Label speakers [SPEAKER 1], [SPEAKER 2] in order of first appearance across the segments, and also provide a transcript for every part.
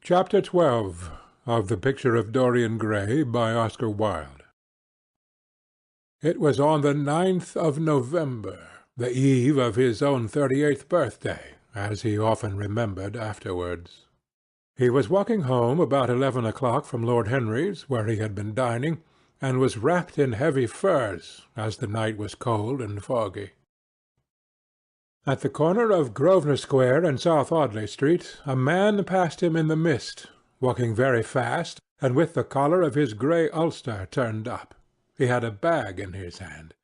[SPEAKER 1] Chapter 12 of The Picture of Dorian Gray by Oscar Wilde. It was on the 9th of November, the eve of his own 38th birthday, as he often remembered afterwards. He was walking home about 11 o'clock from Lord Henry's, where he had been dining, and was wrapped in heavy furs, as the night was cold and foggy. At the corner of Grosvenor Square and South Audley Street a man passed him in the mist, walking very fast, and with the collar of his grey ulster turned up. He had a bag in his hand.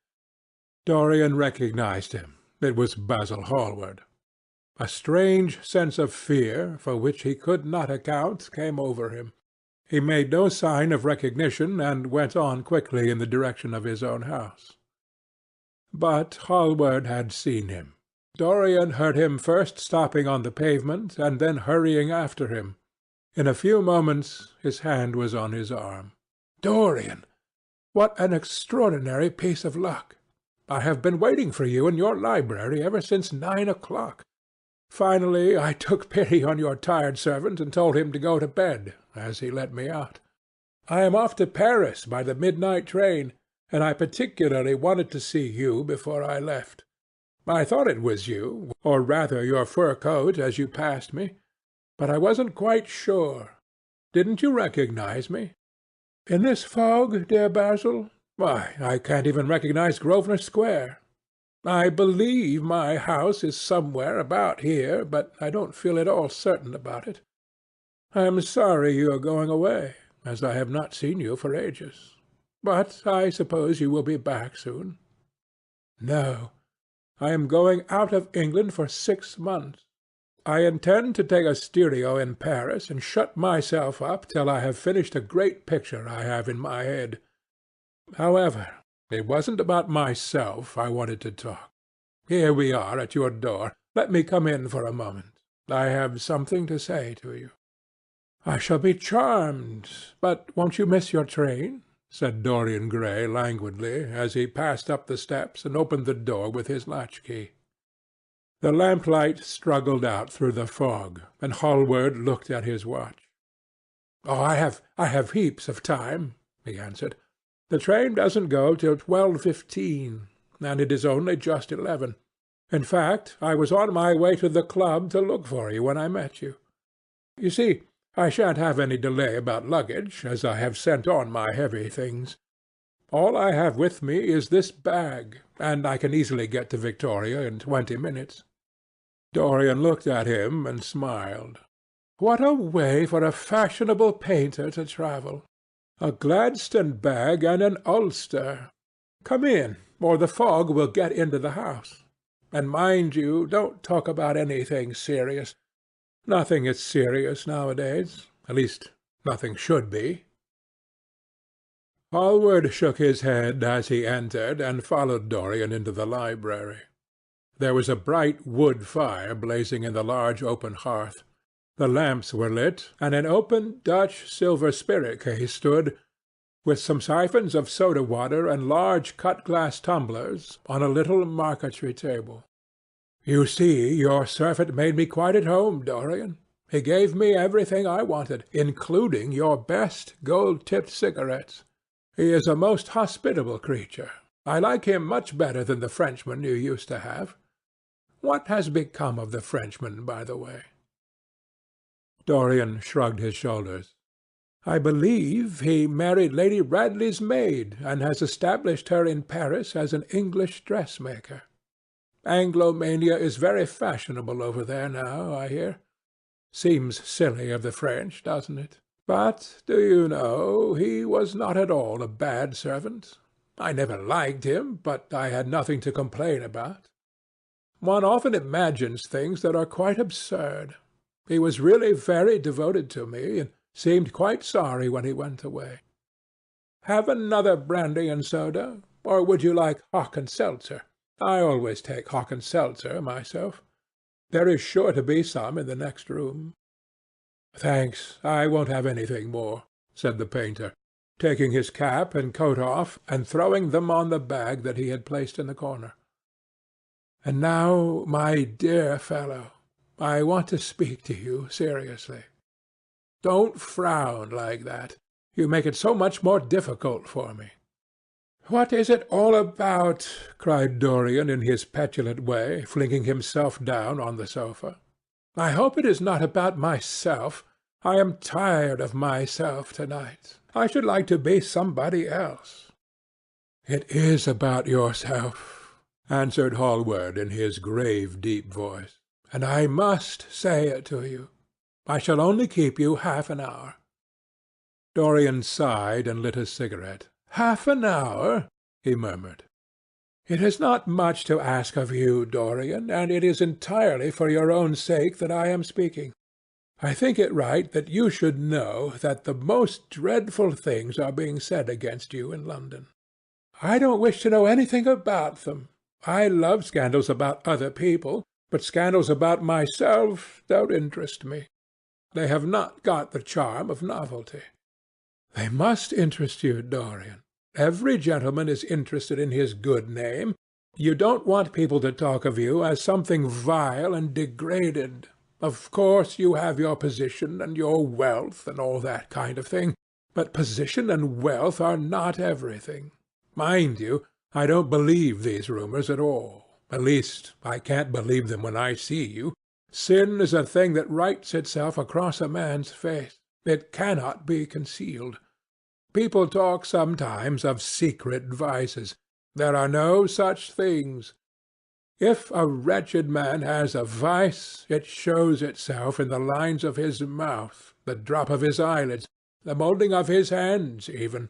[SPEAKER 1] Dorian recognized him. It was Basil Hallward. A strange sense of fear, for which he could not account, came over him. He made no sign of recognition, and went on quickly in the direction of his own house. But Hallward had seen him. Dorian heard him first stopping on the pavement, and then hurrying after him. In a few moments his hand was on his arm. "Dorian! What an extraordinary piece of luck! I have been waiting for you in your library ever since 9 o'clock. Finally I took pity on your tired servant and told him to go to bed, as he let me out. I am off to Paris by the midnight train, and I particularly wanted to see you before I left. I thought it was you, or rather your fur coat, as you passed me, but I wasn't quite sure. Didn't you recognize me? In this fog, dear Basil? Why, I can't even recognize Grosvenor Square. I believe my house is somewhere about here, but I don't feel at all certain about it. I am sorry you are going away, as I have not seen you for ages. But I suppose you will be back soon. No. I am going out of England for 6 months. I intend to take a studio in Paris and shut myself up till I have finished a great picture I have in my head. However, it wasn't about myself I wanted to talk. Here we are at your door. Let me come in for a moment. I have something to say to you." "I shall be charmed. But won't you miss your train?" said Dorian Gray languidly, as he passed up the steps and opened the door with his latch-key. The lamplight struggled out through the fog, and Hallward looked at his watch. "Oh, I have heaps of time," he answered. "The train doesn't go till 12:15, and it is only just 11. In fact, I was on my way to the club to look for you when I met you. You see, I shan't have any delay about luggage, as I have sent on my heavy things. All I have with me is this bag, and I can easily get to Victoria in 20 minutes. Dorian looked at him and smiled. What a way for a fashionable painter to travel! A Gladstone bag and an ulster. Come in, or the fog will get into the house. And mind you, don't talk about anything serious. Nothing is serious nowadays. At least, nothing should be." Hallward shook his head as he entered, and followed Dorian into the library. There was a bright wood fire blazing in the large open hearth. The lamps were lit, and an open Dutch silver spirit-case stood, with some siphons of soda-water and large cut-glass tumblers, on a little marquetry table. "You see, your servant made me quite at home, Dorian. He gave me everything I wanted, including your best gold-tipped cigarettes. He is a most hospitable creature. I like him much better than the Frenchman you used to have. What has become of the Frenchman, by the way?" Dorian shrugged his shoulders. "I believe he married Lady Radley's maid, and has established her in Paris as an English dressmaker. Anglomania is very fashionable over there now, I hear. Seems silly of the French, doesn't it? But, do you know, he was not at all a bad servant. I never liked him, but I had nothing to complain about. One often imagines things that are quite absurd. He was really very devoted to me, and seemed quite sorry when he went away. Have another brandy and soda, or would you like hock and seltzer? I always take hock and seltzer myself. There is sure to be some in the next room." "Thanks, I won't have anything more," said the painter, taking his cap and coat off, and throwing them on the bag that he had placed in the corner. "And now, my dear fellow, I want to speak to you seriously." Don't frown like that. You make it so much more difficult for me." "What is it all about?" cried Dorian in his petulant way, flinging himself down on the sofa. "I hope it is not about myself. I am tired of myself to-night. I should like to be somebody else." "It is about yourself," answered Hallward in his grave, deep voice, "and I must say it to you. I shall only keep you half an hour." Dorian sighed and lit a cigarette. "Half an hour?" he murmured. "It is not much to ask of you, Dorian, and it is entirely for your own sake that I am speaking. I think it right that you should know that the most dreadful things are being said against you in London. I don't wish to know anything about them. I love scandals about other people, but scandals about myself don't interest me. They have not got the charm of novelty." "They must interest you, Dorian. Every gentleman is interested in his good name. You don't want people to talk of you as something vile and degraded. Of course you have your position and your wealth and all that kind of thing, but position and wealth are not everything. Mind you, I don't believe these rumours at all. At least, I can't believe them when I see you. Sin is a thing that writes itself across a man's face. It cannot be concealed. People talk sometimes of secret vices. There are no such things. If a wretched man has a vice, it shows itself in the lines of his mouth, the drop of his eyelids, the moulding of his hands even.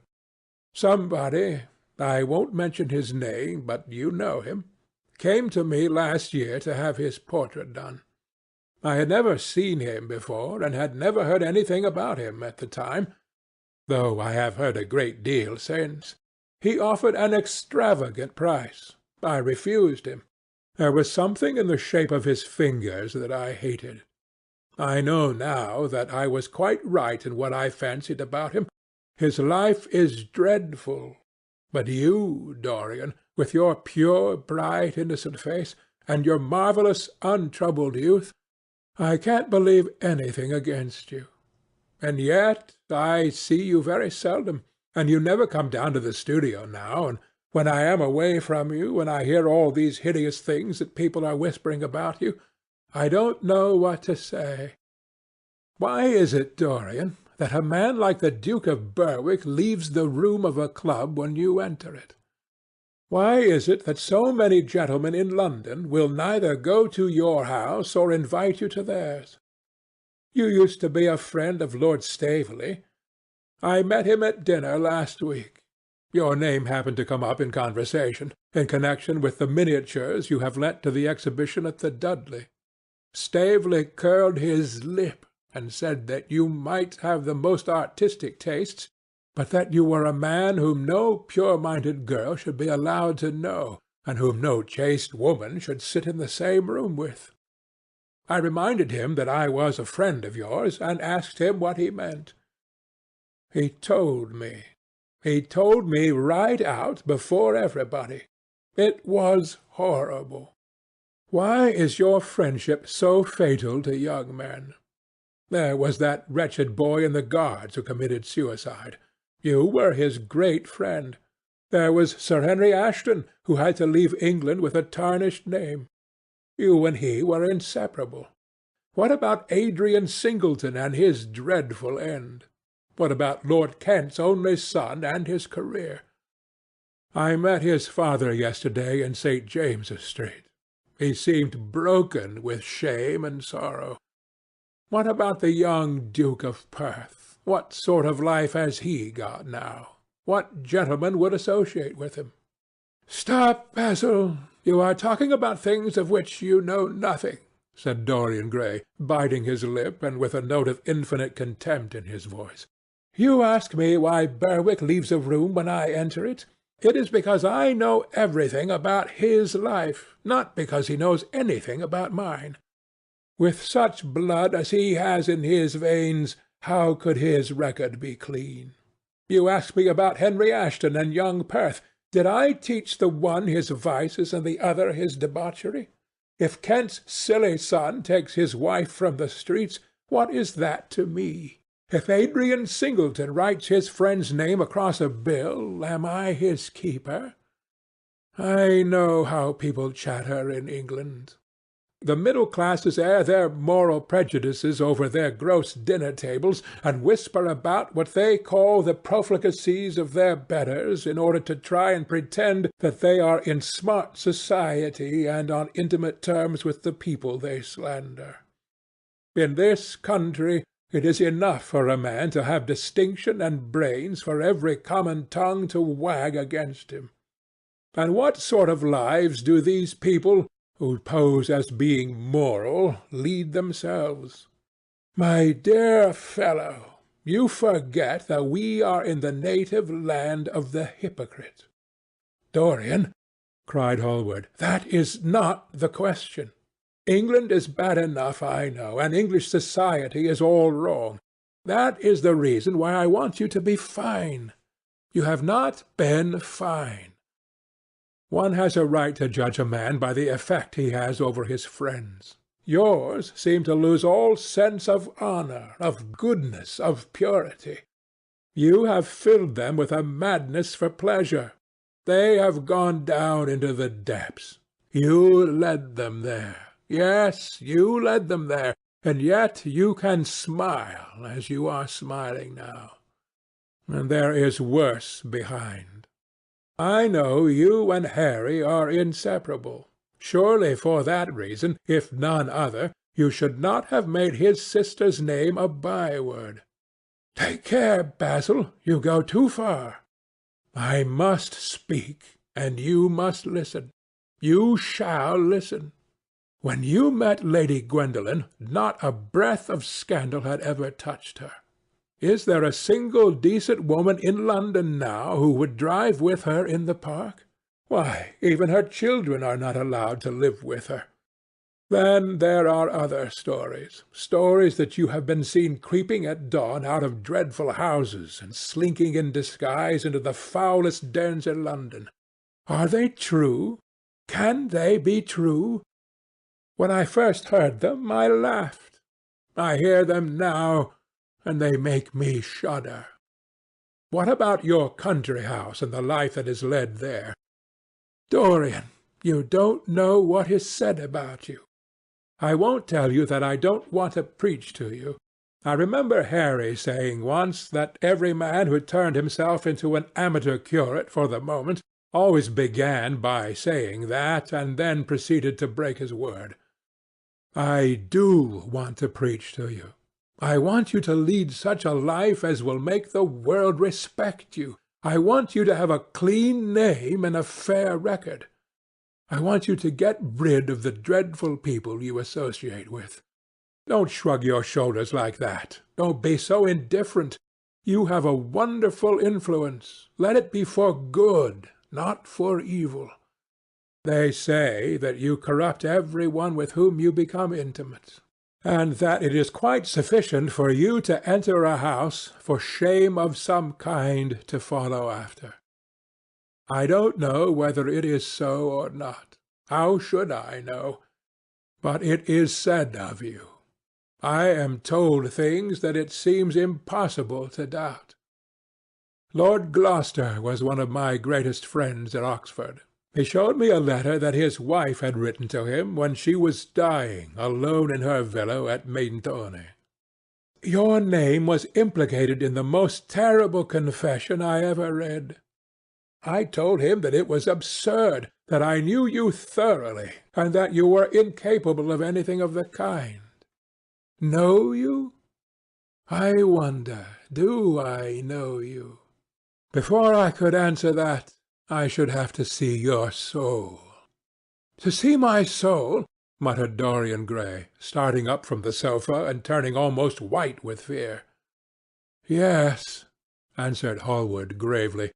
[SPEAKER 1] Somebody, I won't mention his name, but you know him, came to me last year to have his portrait done. I had never seen him before, and had never heard anything about him at the time, though I have heard a great deal since. He offered an extravagant price. I refused him. There was something in the shape of his fingers that I hated. I know now that I was quite right in what I fancied about him. His life is dreadful. But you, Dorian, with your pure, bright, innocent face, and your marvellous, untroubled youth, I can't believe anything against you. And yet I see you very seldom, and you never come down to the studio now, and when I am away from you, and I hear all these hideous things that people are whispering about you, I don't know what to say. Why is it, Dorian, that a man like the Duke of Berwick leaves the room of a club when you enter it? Why is it that so many gentlemen in London will neither go to your house or invite you to theirs? You used to be a friend of Lord Staveley. I met him at dinner last week. Your name happened to come up in conversation, in connection with the miniatures you have lent to the exhibition at the Dudley. Staveley curled his lip and said that you might have the most artistic tastes, but that you were a man whom no pure-minded girl should be allowed to know, and whom no chaste woman should sit in the same room with. I reminded him that I was a friend of yours, and asked him what he meant. He told me. He told me right out before everybody. It was horrible. Why is your friendship so fatal to young men? There was that wretched boy in the Guards who committed suicide. You were his great friend. There was Sir Henry Ashton, who had to leave England with a tarnished name. You and he were inseparable. What about Adrian Singleton and his dreadful end? What about Lord Kent's only son and his career? I met his father yesterday in St. James's Street. He seemed broken with shame and sorrow. What about the young Duke of Perth? What sort of life has he got now? What gentleman would associate with him? Stop, Basil. You are talking about things of which you know nothing, said Dorian Gray, biting his lip and with a note of infinite contempt in his voice. You ask me why Berwick leaves a room when I enter it. It is because I know everything about his life, not because he knows anything about mine. With such blood as he has in his veins, how could his record be clean? You ask me about Henry Ashton and young Perth. Did I teach the one his vices and the other his debauchery? If Kent's silly son takes his wife from the streets, what is that to me? If Adrian Singleton writes his friend's name across a bill, am I his keeper? I know how people chatter in England. The middle classes air their moral prejudices over their gross dinner-tables, and whisper about what they call the profligacies of their betters in order to try and pretend that they are in smart society and on intimate terms with the people they slander. In this country it is enough for a man to have distinction and brains for every common tongue to wag against him. And what sort of lives do these people, who pose as being moral, lead themselves? My dear fellow, you forget that we are in the native land of the hypocrite. Dorian, cried Hallward, that is not the question. England is bad enough, I know, and English society is all wrong. That is the reason why I want you to be fine. You have not been fine. One has a right to judge a man by the effect he has over his friends. Yours seem to lose all sense of honour, of goodness, of purity. You have filled them with a madness for pleasure. They have gone down into the depths. You led them there. Yes, you led them there, and yet you can smile as you are smiling now. And there is worse behind. I know you and Harry are inseparable. Surely for that reason, if none other, you should not have made his sister's name a byword. Take care, Basil, you go too far. I must speak, and you must listen. You shall listen. When you met Lady Gwendolen, not a breath of scandal had ever touched her. Is there a single decent woman in London now who would drive with her in the park? Why, even her children are not allowed to live with her. Then there are other stories, stories that you have been seen creeping at dawn out of dreadful houses and slinking in disguise into the foulest dens in London. Are they true? Can they be true? When I first heard them, I laughed. I hear them now, and they make me shudder. What about your country house and the life that is led there? Dorian, you don't know what is said about you. I won't tell you that I don't want to preach to you. I remember Harry saying once that every man who turned himself into an amateur curate for the moment always began by saying that, and then proceeded to break his word. I do want to preach to you. I want you to lead such a life as will make the world respect you. I want you to have a clean name and a fair record. I want you to get rid of the dreadful people you associate with. Don't shrug your shoulders like that. Don't be so indifferent. You have a wonderful influence. Let it be for good, not for evil. They say that you corrupt every one with whom you become intimate, and that it is quite sufficient for you to enter a house for shame of some kind to follow after. I don't know whether it is so or not. How should I know? But it is said of you. I am told things that it seems impossible to doubt. Lord Gloucester was one of my greatest friends at Oxford. He showed me a letter that his wife had written to him when she was dying alone in her villa at Mentone. Your name was implicated in the most terrible confession I ever read. I told him that it was absurd, that I knew you thoroughly, and that you were incapable of anything of the kind. Know you? I wonder, do I know you? Before I could answer that, I should have to see your soul. To see my soul? Muttered Dorian Gray, starting up from the sofa and turning almost white with fear. Yes, answered Hallward gravely,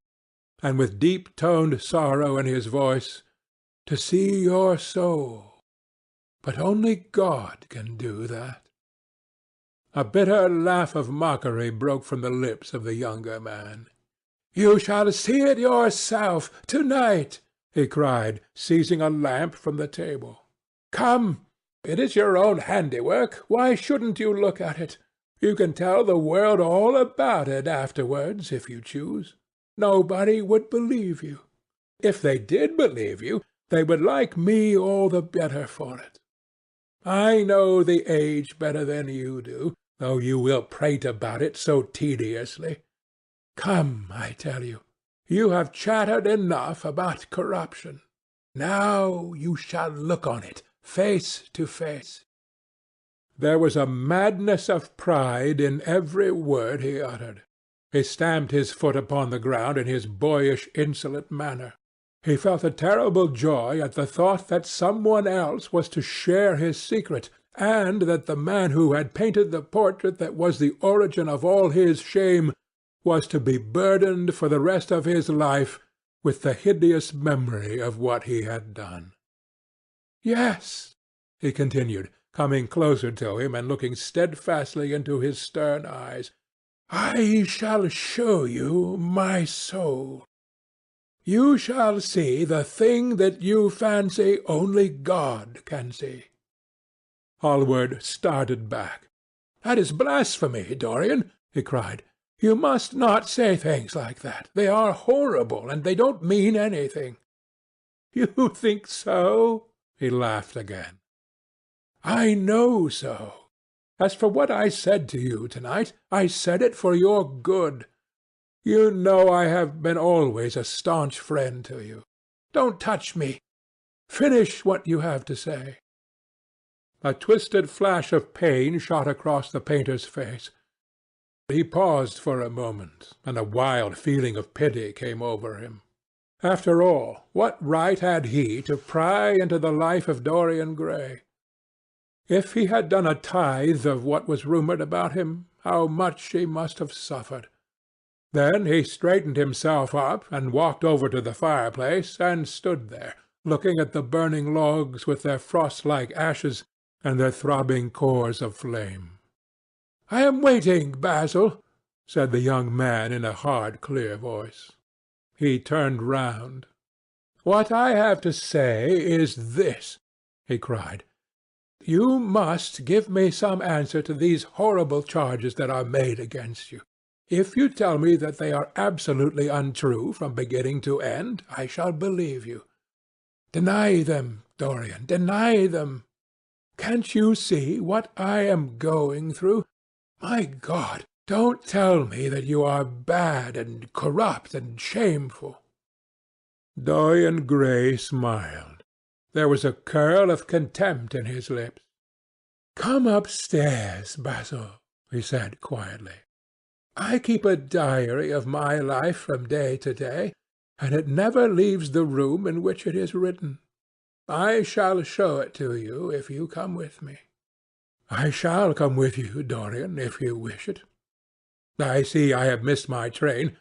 [SPEAKER 1] and with deep-toned sorrow in his voice, to see your soul. But only God can do that. A bitter laugh of mockery broke from the lips of the younger man. You shall see it yourself to-night, he cried, seizing a lamp from the table. Come, it is your own handiwork. Why shouldn't you look at it? You can tell the world all about it afterwards, if you choose. Nobody would believe you. If they did believe you, they would like me all the better for it. I know the age better than you do, though you will prate about it so tediously. Come, I tell you, you have chattered enough about corruption. Now you shall look on it, face to face. There was a madness of pride in every word he uttered. He stamped his foot upon the ground in his boyish, insolent manner. He felt a terrible joy at the thought that some one else was to share his secret, and that the man who had painted the portrait that was the origin of all his shame was to be burdened for the rest of his life with the hideous memory of what he had done. Yes, he continued, coming closer to him and looking steadfastly into his stern eyes, I shall show you my soul. You shall see the thing that you fancy only God can see. Hallward started back. That is blasphemy, Dorian, he cried. You must not say things like that. They are horrible, and they don't mean anything. You think so? He laughed again. I know so. As for what I said to you tonight, I said it for your good. You know I have been always a staunch friend to you. Don't touch me. Finish what you have to say. A twisted flash of pain shot across the painter's face. He paused for a moment, and a wild feeling of pity came over him. After all, what right had he to pry into the life of Dorian Gray? If he had done a tithe of what was rumoured about him, how much he must have suffered! Then he straightened himself up and walked over to the fireplace and stood there, looking at the burning logs with their frost-like ashes and their throbbing cores of flame. I am waiting, Basil, said the young man in a hard, clear voice. He turned round. What I have to say is this, he cried. You must give me some answer to these horrible charges that are made against you. If you tell me that they are absolutely untrue from beginning to end, I shall believe you. Deny them, Dorian, deny them. Can't you see what I am going through? My God, don't tell me that you are bad and corrupt and shameful. Dorian Gray smiled. There was a curl of contempt in his lips. Come upstairs, Basil, he said quietly. I keep a diary of my life from day to day, and it never leaves the room in which it is written. I shall show it to you if you come with me. I shall come with you, Dorian, if you wish it. I see I have missed my train.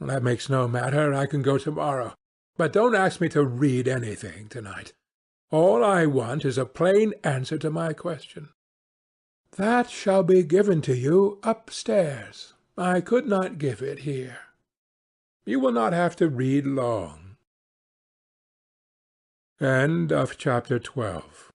[SPEAKER 1] That makes no matter. I can go tomorrow. But don't ask me to read anything tonight. All I want is a plain answer to my question. That shall be given to you upstairs. I could not give it here. You will not have to read long. End of chapter 12.